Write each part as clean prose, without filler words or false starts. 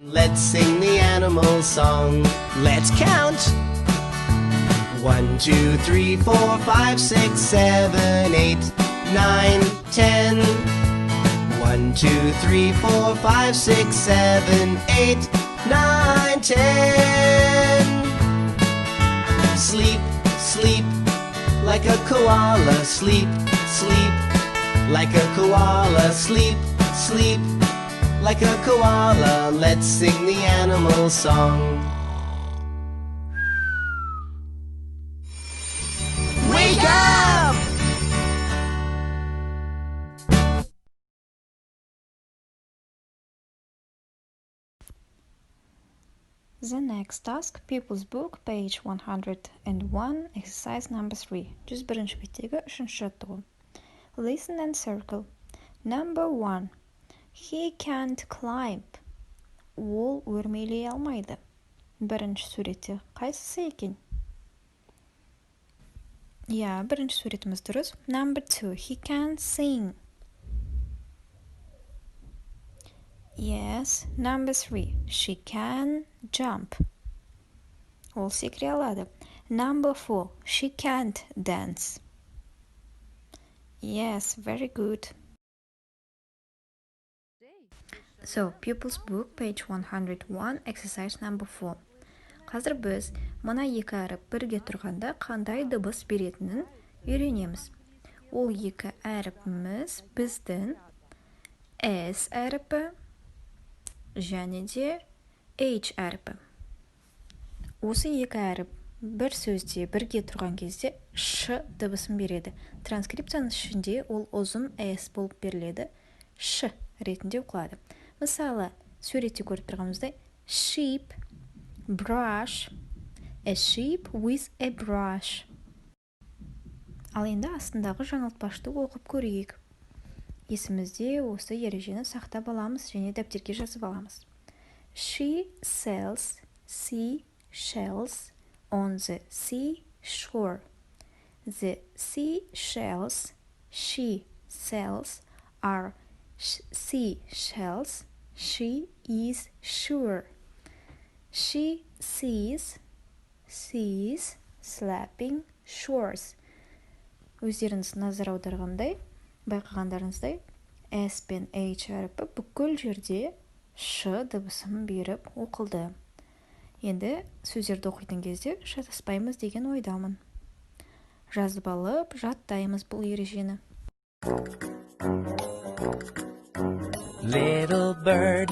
Let's sing the animal song. Let's count. 1, 2, 3, 4, 5, 6, 7, 8, 9, 10. 1, 2, 3, 4, 5, 6, 7, 8, 9, 10. Sleep, sleep, like a koala. Sleep, sleep, like a koala. Sleep, sleep, like a koala. Let's sing the animal song. Wake up! The next task, Pupils Book, page 101, exercise number 3. 101 беттегі 3-ші жаттығу. Listen and circle. Number 1. He can't climb. Ол өрмелей алмайды. Бірінші суретте қайсысы екен? Бірінші суретіміз дұрыс. Number 2. He can't sing. Yes. Number 3. She can jump. Ол секіре алады. Number 4. She can't dance. Yes, very good. So, Pupils Book, page 101, exercise number 4. Қазір біз мына екі әріп бірге тұрғанда қандай дыбыс беретінін үйренеміз. Ол екі әріпіміз біздің S әріпі және де H әріпі. Осы екі әріп бір сөзде бірге тұрған кезде Ш дыбысын береді. Транскрипцияның ішінде ол ұзын S болып беріледі. Ш ретінде оқылады. Мысалы, суретте көріп тұрғанымыздай sheep, brush, a sheep with a brush. Ал енді астындағы жаңылтпашты оқып көрейік. Есімізде осы ережені сақтап аламыз және дәптерге жазып аламыз. She sells seashells on the seashore. The seashells she sells are seashells she is sure. She sees slapping shores. Өздеріңіз назар аударғандай, байқағандарыңыздай, S пен H әріпі бүкіл жерде Ш дыбысын беріп оқылды. Енді сөздерді оқитын кезде шатаспаймыз деген ойдамын. Жазып алып, жаттаймыз бұл ережені. Little bird,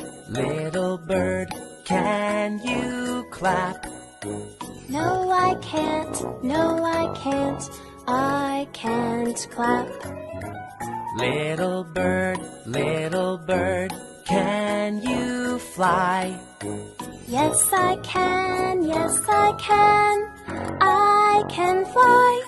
can you clap? No, I can't, I can't clap. Little bird, can you fly? Yes, I can, I can fly.